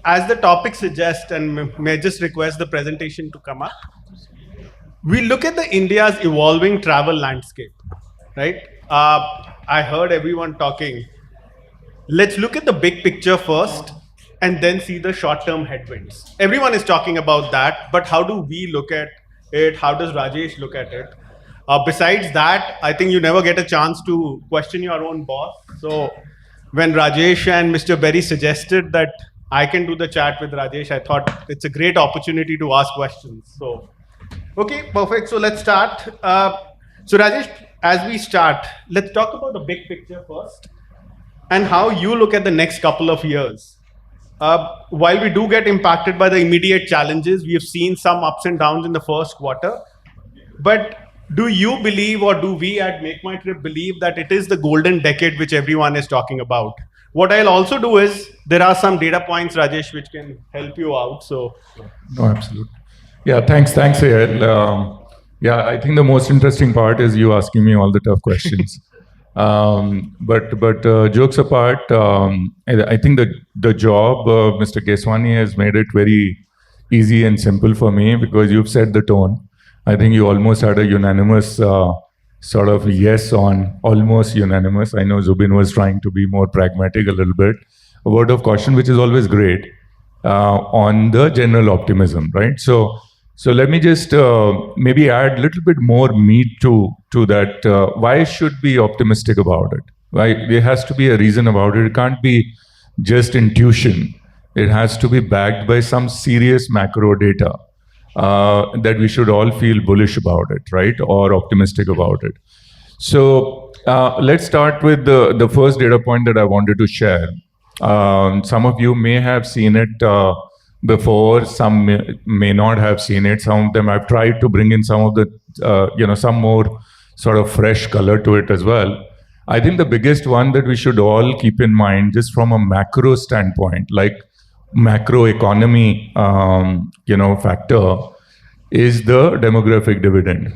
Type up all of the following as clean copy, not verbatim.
as the topic suggests, and may I just request the presentation to come up, we look at the India's evolving travel landscape, right? I heard everyone talking. Let's look at the big picture first and then see the short-term headwinds. Everyone is talking about that, but how do we look at it? How does Rajesh look at it? Besides that, I think you never get a chance to question your own boss. So when Rajesh and Mr. Berry suggested that I can do the chat with Rajesh, I thought it's a great opportunity to ask questions. So, okay, perfect. So let's start. So Rajesh, as we start, let's talk about the big picture first and how you look at the next couple of years. While we do get impacted by the immediate challenges, we have seen some ups and downs in the first quarter. But do you believe, or do we at MakeMyTrip believe that it is the golden decade which everyone is talking about? What I'll also do is, there are some data points, Rajesh, which can help you out. So, no, absolutely. Yeah, thanks, Ayal. Yeah, I think the most interesting part is you asking me all the tough questions. But jokes apart, I think the job Mr. Keswani has made it very easy and simple for me, because you've set the tone. I think you almost had a unanimous sort of yes on, almost unanimous. I know Zubin was trying to be more pragmatic a little bit. A word of caution, which is always great, on the general optimism, right? So let me just maybe add a little bit more meat to that. Why should be optimistic about it? Why? There has to be a reason about it. It can't be just intuition. It has to be backed by some serious macro data. That we should all feel bullish about it, right? Or optimistic about it. So let's start with the first data point that I wanted to share. Some of you may have seen it before, some may not have seen it. Some of them I've tried to bring in some of the, some more sort of fresh color to it as well. I think the biggest one that we should all keep in mind, just from a macro standpoint, like macro economy, factor, is the demographic dividend.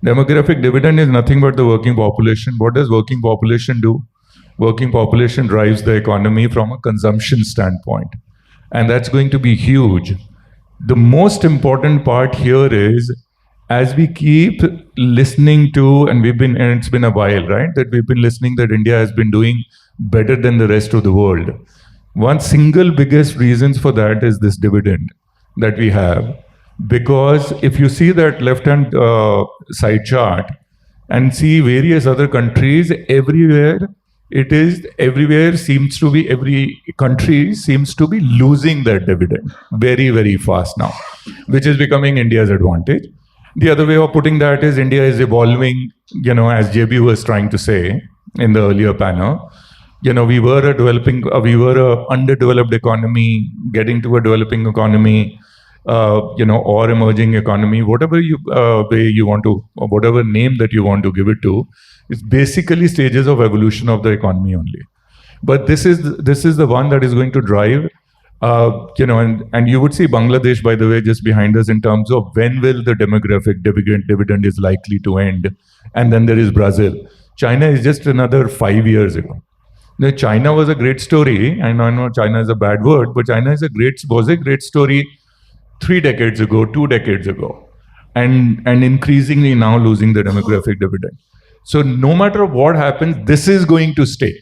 Demographic dividend is nothing but the working population. What does working population do? Working population drives the economy from a consumption standpoint, and that's going to be huge. The most important part here is, as we keep listening to, and it's been a while, right, that we've been listening that India has been doing better than the rest of the world. One single biggest reasons for that is this dividend that we have. Because if you see that left-hand side chart and see various other countries, every country seems to be losing that dividend very, very fast now, which is becoming India's advantage. The other way of putting that is India is evolving, as JB was trying to say in the earlier panel. We were a underdeveloped economy, getting to a developing economy, or emerging economy, whatever way you want to, or whatever name that you want to give it to. It's basically stages of evolution of the economy only. But this is the one that is going to drive, and you would see Bangladesh, by the way, just behind us in terms of when will the demographic dividend is likely to end. And then there is Brazil. China is just another 5 years ago. Now, China was a great story, and I know China is a bad word, but China was a great story 3 decades ago, 2 decades ago, and increasingly now losing the demographic dividend. So no matter what happens, this is going to stay.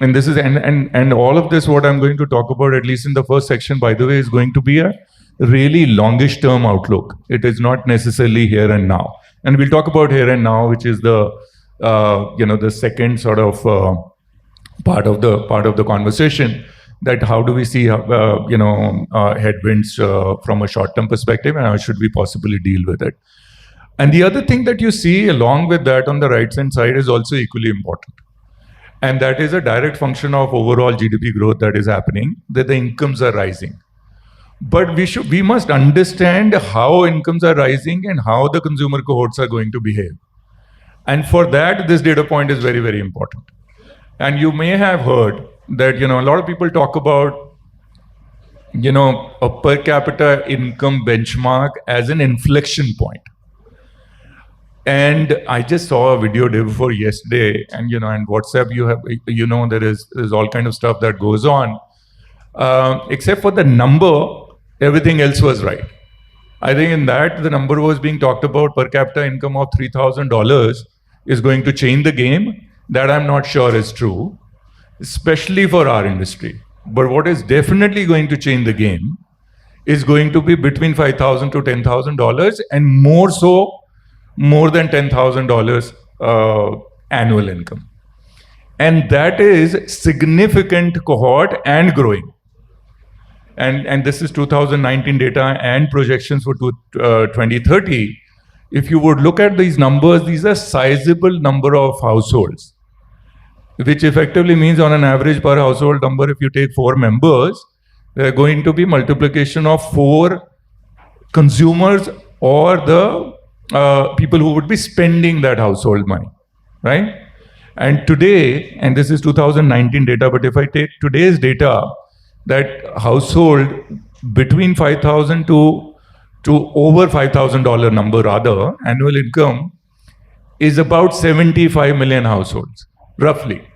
And this is and all of this, what I'm going to talk about, at least in the first section, by the way, is going to be a really longish term outlook. It is not necessarily here and now. And we'll talk about here and now, which is the the second sort of part of the conversation. That how do we see headwinds from a short-term perspective, and how should we possibly deal with it? And the other thing that you see along with that on the right-hand side is also equally important. And that is a direct function of overall GDP growth that is happening, that the incomes are rising. But we must understand how incomes are rising and how the consumer cohorts are going to behave. And for that, this data point is very, very important. And you may have heard that, a lot of people talk about, a per capita income benchmark as an inflection point. And I just saw a video day before yesterday, and and WhatsApp, you have, there's all kind of stuff that goes on. Except for the number, everything else was right. I think in that the number was being talked about, per capita income of $3,000 is going to change the game. That I'm not sure is true, especially for our industry. But what is definitely going to change the game is going to be between $5,000 to $10,000, and more so, more than $10,000 annual income. And that is significant cohort and growing. And this is 2019 data and projections for 2030. If you would look at these numbers, these are sizable number of households, which effectively means on an average per household number, if you take 4 members, there are going to be multiplication of 4 consumers or the people who would be spending that household money, right? And today, and this is 2019 data, but if I take today's data, that household between $5,000 to over $5,000 number rather, annual income is about 75 million households, roughly,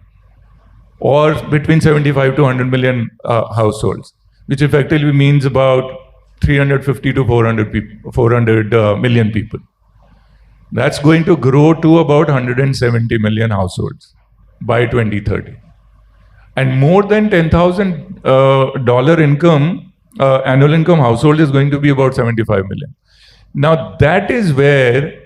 or between 75 to 100 million households, which effectively means about 350 to 400 million people. That's going to grow to about 170 million households by 2030. And more than $10,000 income, annual income household is going to be about 75 million. Now that is where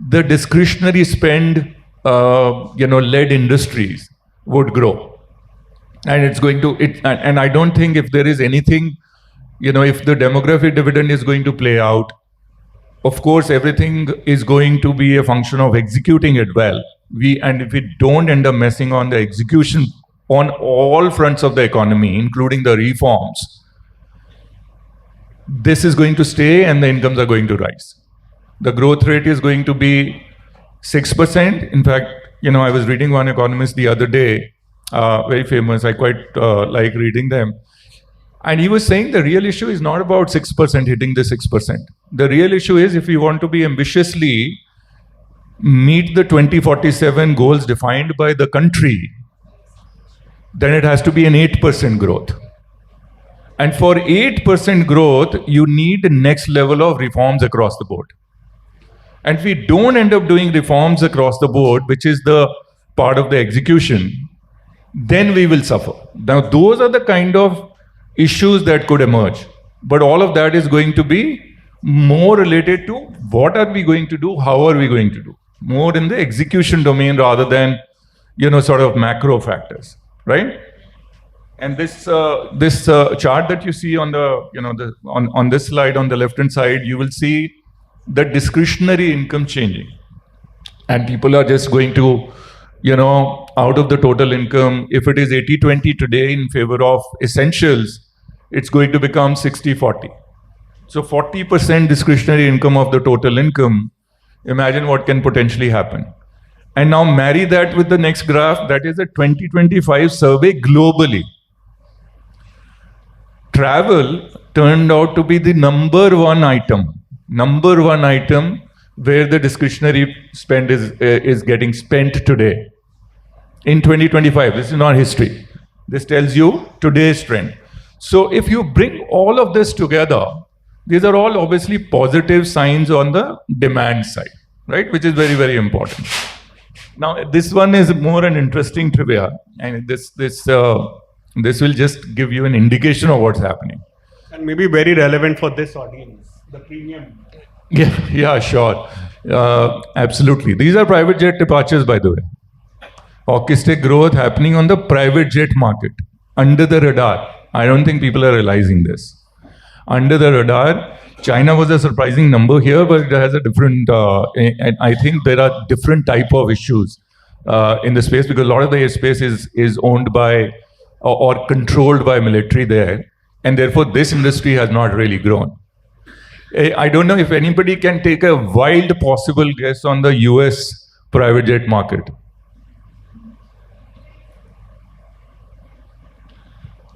the discretionary spend, led industries would grow. And it's going to, and I don't think if there is anything, if the demographic dividend is going to play out, of course, everything is going to be a function of executing it well. And if we don't end up messing on the execution on all fronts of the economy, including the reforms, this is going to stay and the incomes are going to rise. The growth rate is going to be 6%. In fact, I was reading one economist the other day, very famous, I quite like reading them. And he was saying the real issue is not about 6% hitting the 6%. The real issue is if we want to be ambitiously meet the 2047 goals defined by the country, then it has to be an 8% growth. And for 8% growth, you need next level of reforms across the board. And if we don't end up doing reforms across the board, which is the part of the execution, then we will suffer. Now, those are the kind of issues that could emerge. But all of that is going to be more related to what are we going to do, how are we going to do, more in the execution domain rather than, sort of macro factors, right? And this chart that you see on the, on this slide on the left-hand side, you will see the discretionary income changing. And people are just going to, out of the total income, if it is 80-20 today in favor of essentials, it's going to become 60-40. So 40% discretionary income of the total income, imagine what can potentially happen. And now marry that with the next graph, that is a 2025 survey globally. Travel turned out to be the number one item where the discretionary spend is getting spent today. In 2025, this is not history. This tells you today's trend. So if you bring all of this together, these are all obviously positive signs on the demand side, right? Which is very, very important. Now, this one is more an interesting trivia, and this will just give you an indication of what's happening. And maybe very relevant for this audience, the premium. Yeah, sure. Absolutely. These are private jet departures, by the way. Hockey stick growth happening on the private jet market, under the radar. I don't think people are realizing this. Under the radar, China was a surprising number here, but it has a different, and I think there are different type of issues in the space because a lot of the airspace is owned by or controlled by military there, and therefore this industry has not really grown. I don't know if anybody can take a wild possible guess on the US private jet market.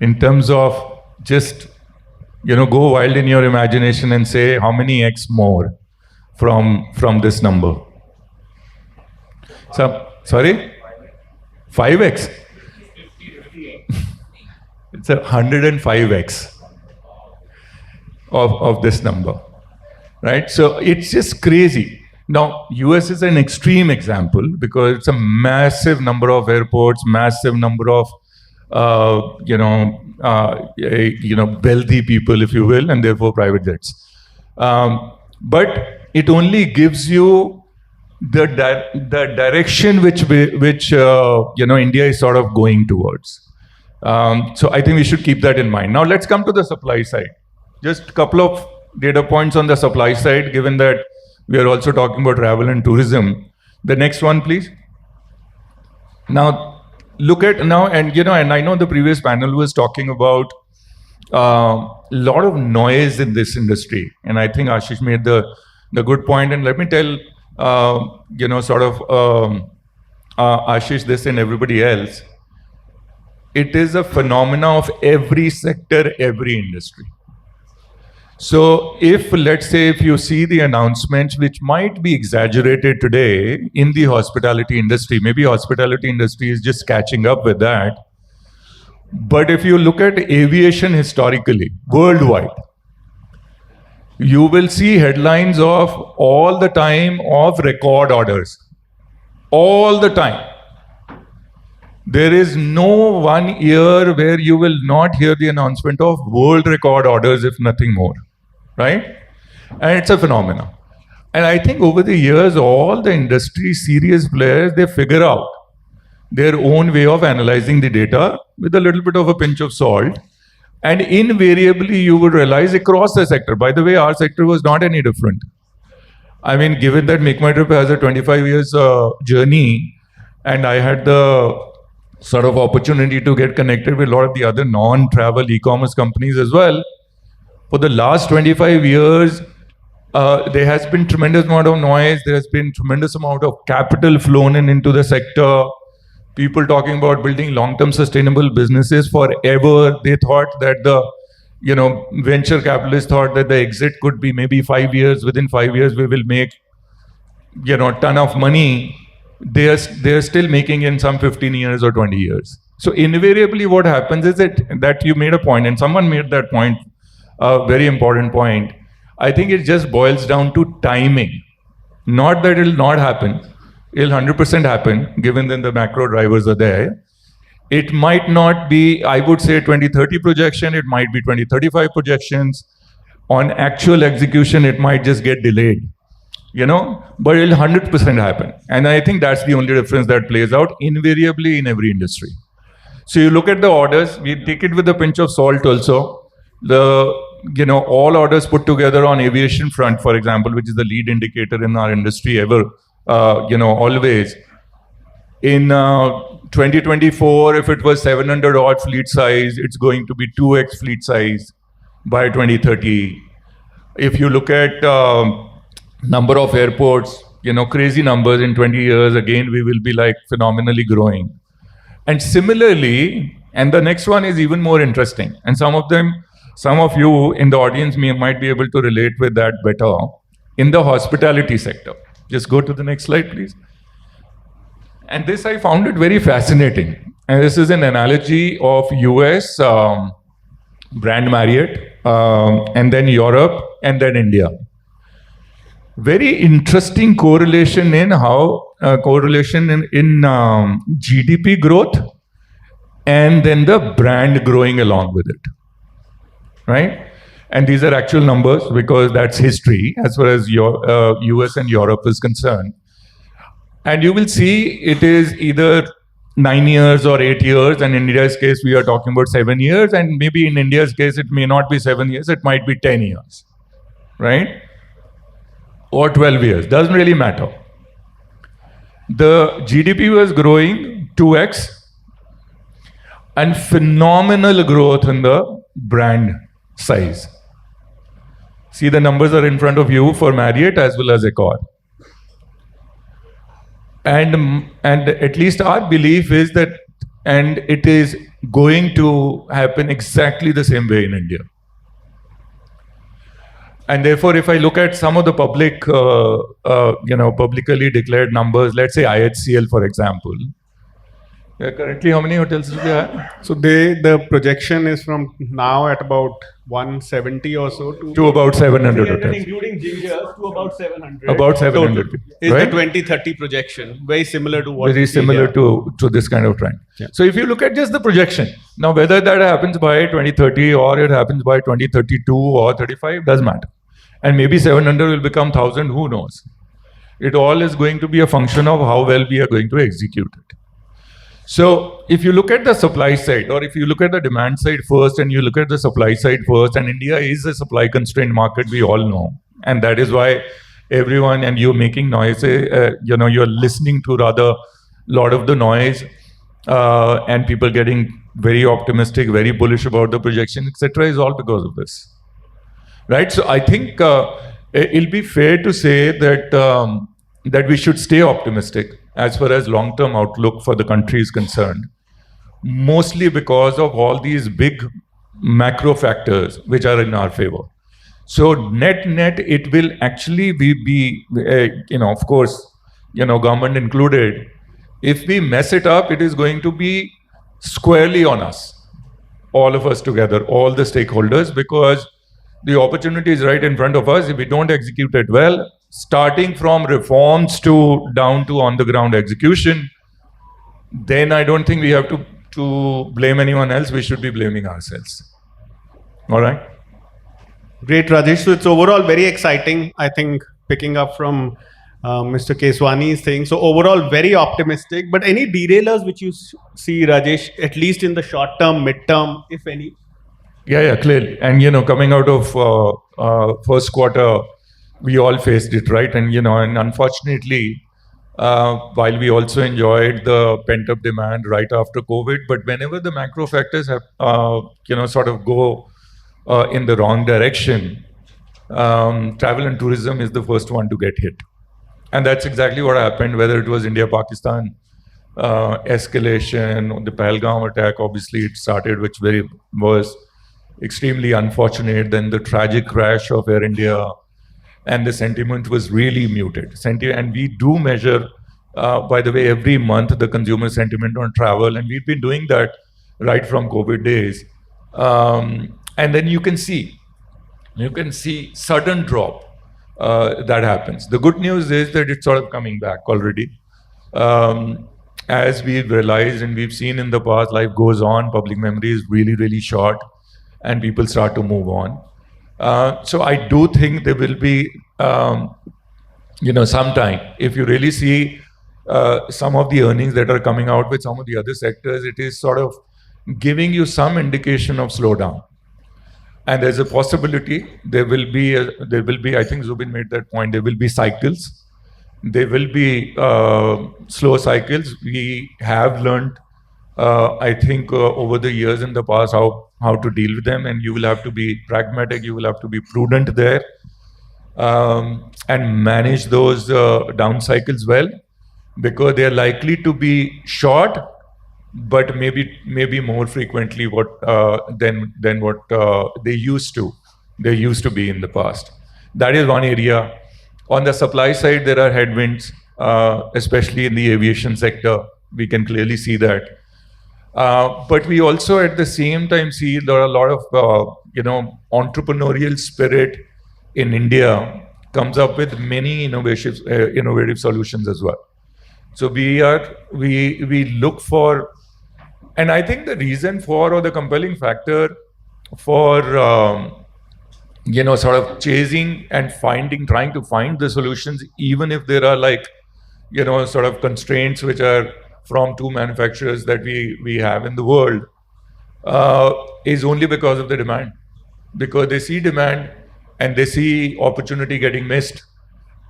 In terms of just, go wild in your imagination and say how many X more from this number. So, sorry? 5X? It's a 105x of this number, right? So it's just crazy. Now, US is an extreme example because it's a massive number of airports, massive number of, wealthy people, if you will, and therefore private jets. But it only gives you the direction which India is sort of going towards. So I think we should keep that in mind. Now let's come to the supply side. Just a couple of data points on the supply side, given that we are also talking about travel and tourism. The next one, please. Now, look at now, and I know the previous panel was talking about a lot of noise in this industry, and I think Ashish made the good point. And let me tell, Ashish this and everybody else, it is a phenomena of every sector, every industry. So let's say if you see the announcements, which might be exaggerated today in the hospitality industry, maybe hospitality industry is just catching up with that. But if you look at aviation historically, worldwide, you will see headlines of all the time of record orders. All the time. There is no 1 year where you will not hear the announcement of world record orders, if nothing more. Right? And it's a phenomenon. And I think over the years, all the industry serious players, they figure out their own way of analyzing the data with a little bit of a pinch of salt. And invariably, you would realize across the sector, by the way, our sector was not any different. I mean, given that MakeMyTrip has a 25 years journey, and I had the sort of opportunity to get connected with a lot of the other non-travel e-commerce companies as well, for the last 25 years, there has been tremendous amount of noise. There has been tremendous amount of capital flown into the sector. People talking about building long-term sustainable businesses forever. They thought that venture capitalists thought that the exit could be maybe 5 years. Within 5 years, we will make, a ton of money. They are still making in some 15 years or 20 years. So invariably, what happens is that you made a point, and someone made that point. A very important point. I think it just boils down to timing. Not that it'll not happen. It'll 100% happen, given that the macro drivers are there. It might not be, I would say, 2030 projection. It might be 2035 projections. On actual execution, it might just get delayed. But it'll 100% happen. And I think that's the only difference that plays out invariably in every industry. So you look at the orders, we take it with a pinch of salt also. All orders put together on aviation front, for example, which is the lead indicator in our industry ever, always. In 2024, if it was 700 odd fleet size, it's going to be 2x fleet size by 2030. If you look at number of airports, crazy numbers in 20 years, again, we will be like phenomenally growing. And similarly, and the next one is even more interesting. And some of you in the audience might be able to relate with that better. In the hospitality sector. Just go to the next slide, please. And this, I found it very fascinating. And this is an analogy of US, brand Marriott, and then Europe, and then India. Very interesting correlation in GDP growth, and then the brand growing along with it. Right? And these are actual numbers because that's history as far as US and Europe is concerned. And you will see it is either 9 years or 8 years, and in India's case, we are talking about 7 years, and maybe in India's case, it may not be 7 years, it might be 10 years, right? Or 12 years, doesn't really matter. The GDP was growing 2x, and phenomenal growth in the brand size. See, the numbers are in front of you for Marriott as well as Accor. And at least our belief is that, and it is going to happen exactly the same way in India. And therefore, if I look at some of the public, publicly declared numbers, let's say IHCL, for example, Currently, how many hotels do we have? So the projection is from now at about 170 or so To about 700 300, hotels. including gingers, to about 700. About 700, Total is right? the 2030 projection, very similar to what Very we see similar here. to this kind of trend. Yeah. So if you look at just the projection, now whether that happens by 2030 or it happens by 2032 or 35, doesn't matter. And maybe 700 will become 1,000, who knows? It all is going to be a function of how well we are going to execute it. So if you look at the supply side, or if you look at the demand side first and you look at the supply side first, and India is a supply constrained market, we all know. And that is why everyone, and you're making noise, you're listening to rather lot of the noise, and people getting very optimistic, very bullish about the projection, etc., is all because of this. Right? So I think it'll be fair to say that we should stay optimistic as far as long-term outlook for the country is concerned, mostly because of all these big macro factors which are in our favor. So net, it will actually be of course, government included. If we mess it up, it is going to be squarely on us, all of us together, all the stakeholders, because the opportunity is right in front of us. If we don't execute it well, starting from reforms to down to on the ground execution, then I don't think we have to blame anyone else. We should be blaming ourselves. All right. Great, Rajesh. So it's overall very exciting. I think picking up from Mr. Keswani's thing. So overall, very optimistic. But any derailers which you see, Rajesh, at least in the short term, mid term, if any? Yeah, clearly. And coming out of first quarter, we all faced it, right? And and unfortunately, while we also enjoyed the pent-up demand right after COVID, but whenever the macro factors have, sort of go in the wrong direction, travel and tourism is the first one to get hit. And that's exactly what happened, whether it was India-Pakistan escalation, the Pahalgam attack, obviously it started, which was extremely unfortunate. Then the tragic crash of Air India, and the sentiment was really muted. And we do measure, by the way, every month the consumer sentiment on travel, and we've been doing that right from COVID days. And then you can see sudden drop that happens. The good news is that it's sort of coming back already. As we've realized and we've seen in the past, life goes on, public memory is really, really short, and people start to move on. So I do think there will be, some time. If you really see some of the earnings that are coming out with some of the other sectors, it is sort of giving you some indication of slowdown. And there's a possibility there will be, I think Zubin made that point, there will be cycles. There will be slow cycles. We have learned, I think, over the years in the past how to deal with them, and you will have to be pragmatic, you will have to be prudent there, and manage those down cycles well, because they are likely to be short, but maybe more frequently than what they used to be in the past. That is one area. On the supply side, there are headwinds, especially in the aviation sector. We can clearly see that. But we also at the same time see there are a lot of entrepreneurial spirit in India comes up with many innovative solutions as well. So we look for, and I think the reason for, or the compelling factor for sort of chasing and trying to find the solutions, even if there are sort of constraints which are from two manufacturers that we have in the world, is only because of the demand. Because they see demand and they see opportunity getting missed,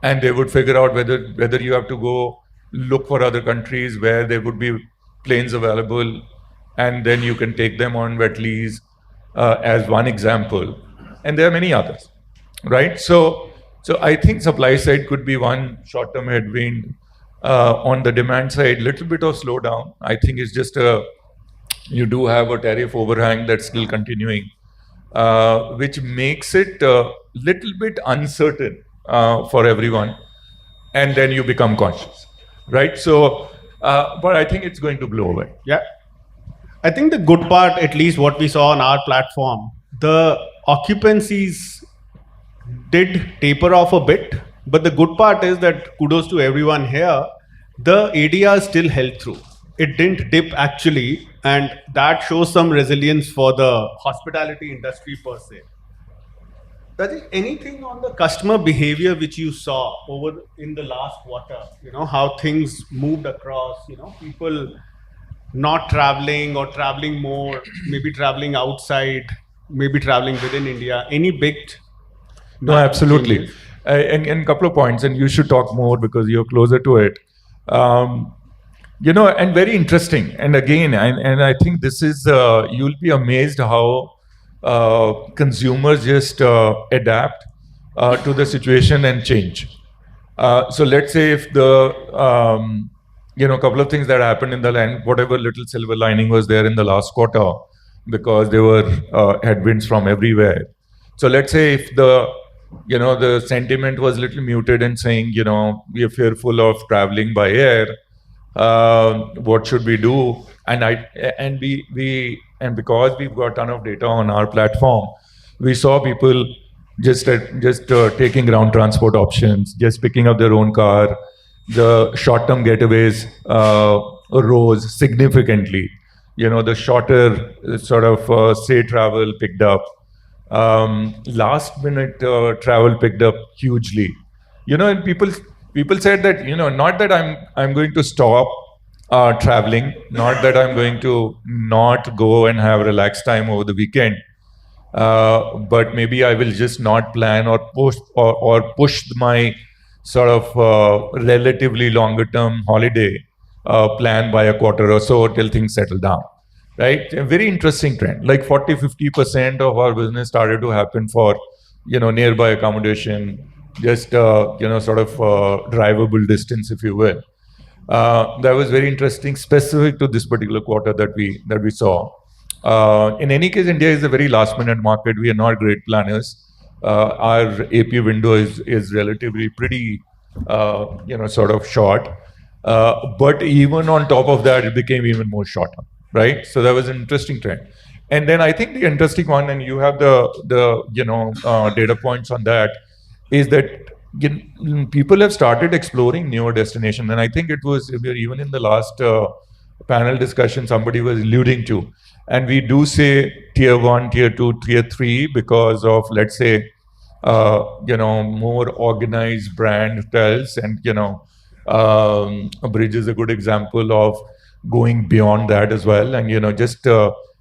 and they would figure out whether you have to go look for other countries where there would be planes available, and then you can take them on wet lease, as one example. And there are many others, right? So I think supply side could be one short-term headwind. On the demand side, little bit of slowdown. I think it's just you do have a tariff overhang that's still continuing, which makes it a little bit uncertain for everyone. And then you become conscious, right? So But I think it's going to blow away. Yeah. I think the good part, at least what we saw on our platform, the occupancies did taper off a bit. But the good part is that kudos to everyone here, the ADR still held through. It didn't dip actually, and that shows some resilience for the hospitality industry per se. Rajesh, anything on the customer behavior which you saw over in the last quarter? How things moved across. People not traveling or traveling more, maybe traveling outside, maybe traveling within India. Any big No, absolutely. changes? And a couple of points, and you should talk more because you're closer to it. Um, and very interesting. And again, and I think this is, you'll be amazed how consumers just adapt to the situation and change. So let's say if couple of things that happened in the line, whatever little silver lining was there in the last quarter, because there were headwinds from everywhere. So let's say if the sentiment was a little muted and saying, we are fearful of traveling by air, what should we do? And because we've got a ton of data on our platform, we saw people just taking ground transport options, just picking up their own car. The short-term getaways rose significantly. The shorter sort of say travel picked up. Last minute travel picked up hugely. And people said that not that I'm going to stop traveling, not that I'm going to not go and have relaxed time over the weekend, but maybe I will just not plan or push my sort of relatively longer term holiday plan by a quarter or so till things settle down. Right? A very interesting trend. Like 40-50% of our business started to happen for, nearby accommodation, just, sort of drivable distance, if you will. That was very interesting, specific to this particular quarter that we saw. In any case, India is a very last minute market. We are not great planners. Our AP window is relatively pretty, sort of short. But even on top of that, it became even more shorter. Right, so that was an interesting trend, and then I think the interesting one, and you have the data points on that, is that people have started exploring newer destinations, and I think it was even in the last panel discussion somebody was alluding to, and we do say tier 1, tier 2, tier 3 because of, let's say, more organized brand hotels, and a bridge is a good example of going beyond that as well, and just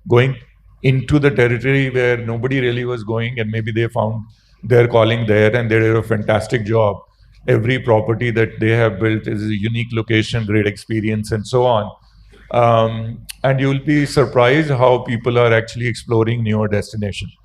going into the territory where nobody really was going, and maybe they found their calling there and they did a fantastic job. Every property that they have built is a unique location, great experience, and so on. And you'll be surprised how people are actually exploring newer destinations.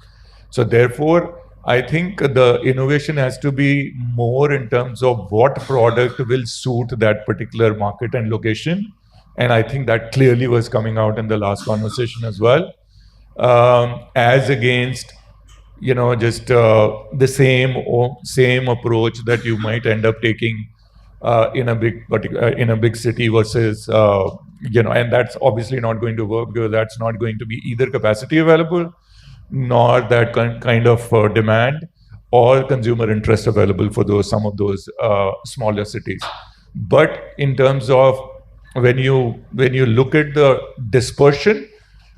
So therefore, I think the innovation has to be more in terms of what product will suit that particular market and location. And I think that clearly was coming out in the last conversation as well, as against, just the same approach that you might end up taking in a big city versus, and that's obviously not going to work because that's not going to be either capacity available, nor that kind of demand or consumer interest available for some of those smaller cities. But in terms of when you look at the dispersion,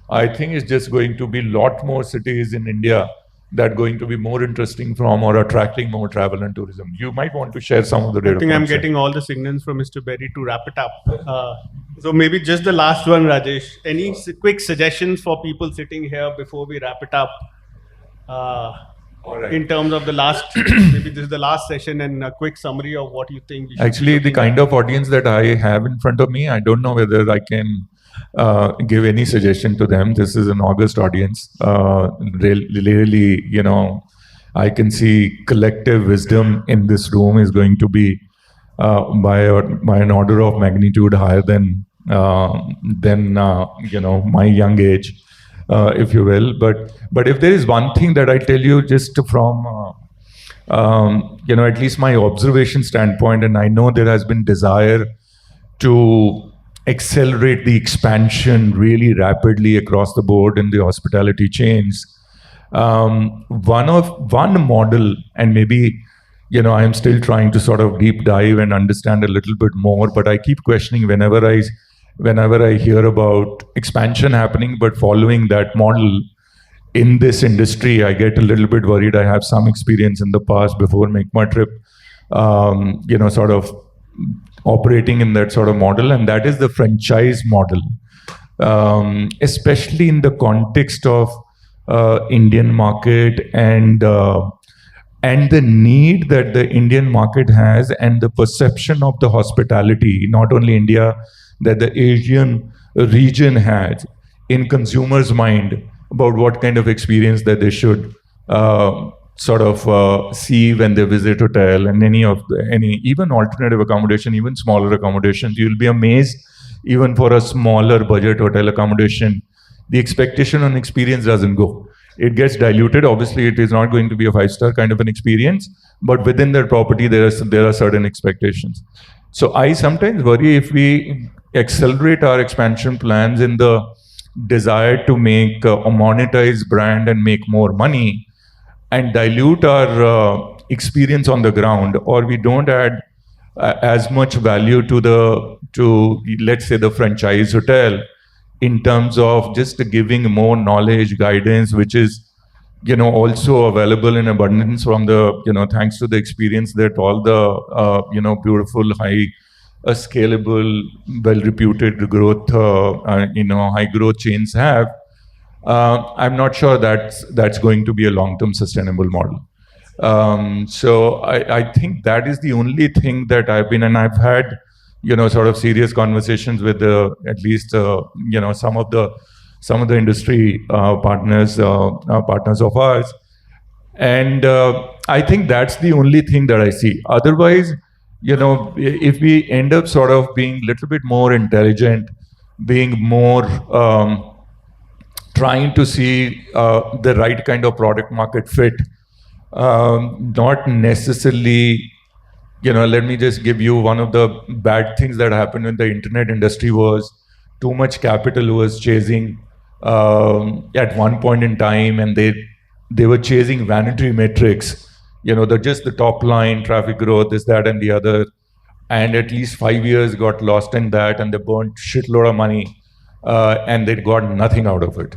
I think it's just going to be a lot more cities in India that are going to be more interesting from or attracting more travel and tourism. You might want to share some of the data. I think I'm getting all the signals from Mr. Berry to wrap it up. So maybe just the last one, Rajesh. Any quick suggestions for people sitting here before we wrap it up? Right. In terms of the last, maybe this is the last session, and a quick summary of what you think. Actually, the kind of audience that I have in front of me, I don't know whether I can give any suggestion to them. This is an August audience. Really, I can see collective wisdom in this room is going to be by an order of magnitude higher than my young age. If you will, but if there is one thing that I tell you, just from at least my observation standpoint, and I know there has been desire to accelerate the expansion really rapidly across the board in the hospitality chains. One model, and maybe I'm still trying to sort of deep dive and understand a little bit more, but I keep questioning whenever I hear about expansion happening, but following that model in this industry, I get a little bit worried. I have some experience in the past before MakeMyTrip, sort of operating in that sort of model, and that is the franchise model, especially in the context of Indian market and the need that the Indian market has and the perception of the hospitality, not only India, that the Asian region has in consumers' mind about what kind of experience that they should see when they visit hotel and any even alternative accommodation, even smaller accommodations. You'll be amazed, even for a smaller budget hotel accommodation, the expectation on experience doesn't go. It gets diluted. Obviously, it is not going to be a 5-star kind of an experience, but within that property, there are certain expectations. So I sometimes worry if we accelerate our expansion plans in the desire to make a monetized brand and make more money, and dilute our experience on the ground, or we don't add as much value to let's say the franchise hotel, in terms of just giving more knowledge, guidance, which is also available in abundance from the thanks to the experience that all the beautiful high scalable, well reputed growth high growth chains have. I'm not sure that's going to be a long-term sustainable model. So I think that is the only thing that I've had sort of serious conversations with at least some of the industry partners of ours, and I think that's the only thing that I see. Otherwise, if we end up sort of being a little bit more intelligent, being more trying to see the right kind of product market fit, not necessarily, let me just give you one of the bad things that happened in the internet industry was too much capital was chasing at one point in time, and they were chasing vanity metrics, just the top line, traffic growth, this, that, and the other, and at least 5 years got lost in that, and they burnt shitload of money, and they got nothing out of it.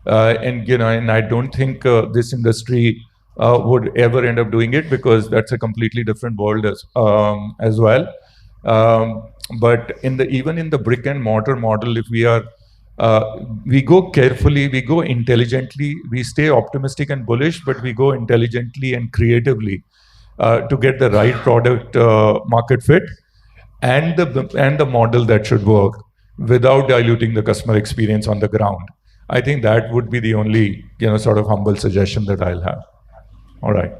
And I don't think this industry would ever end up doing it, because that's a completely different world as well. But even in the brick and mortar model, if we go carefully, we go intelligently, we stay optimistic and bullish, but we go intelligently and creatively to get the right product market fit and the model that should work without diluting the customer experience on the ground. I think that would be the only sort of humble suggestion that I'll have. All right.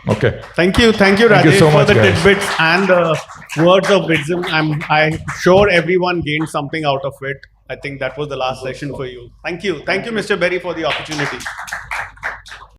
Okay. Thank you, Rajesh, so for much, the guys. tidbits and words of wisdom. I'm sure everyone gained something out of it. I think that was the last session for you. Thank you, Mr. Berry, for the opportunity.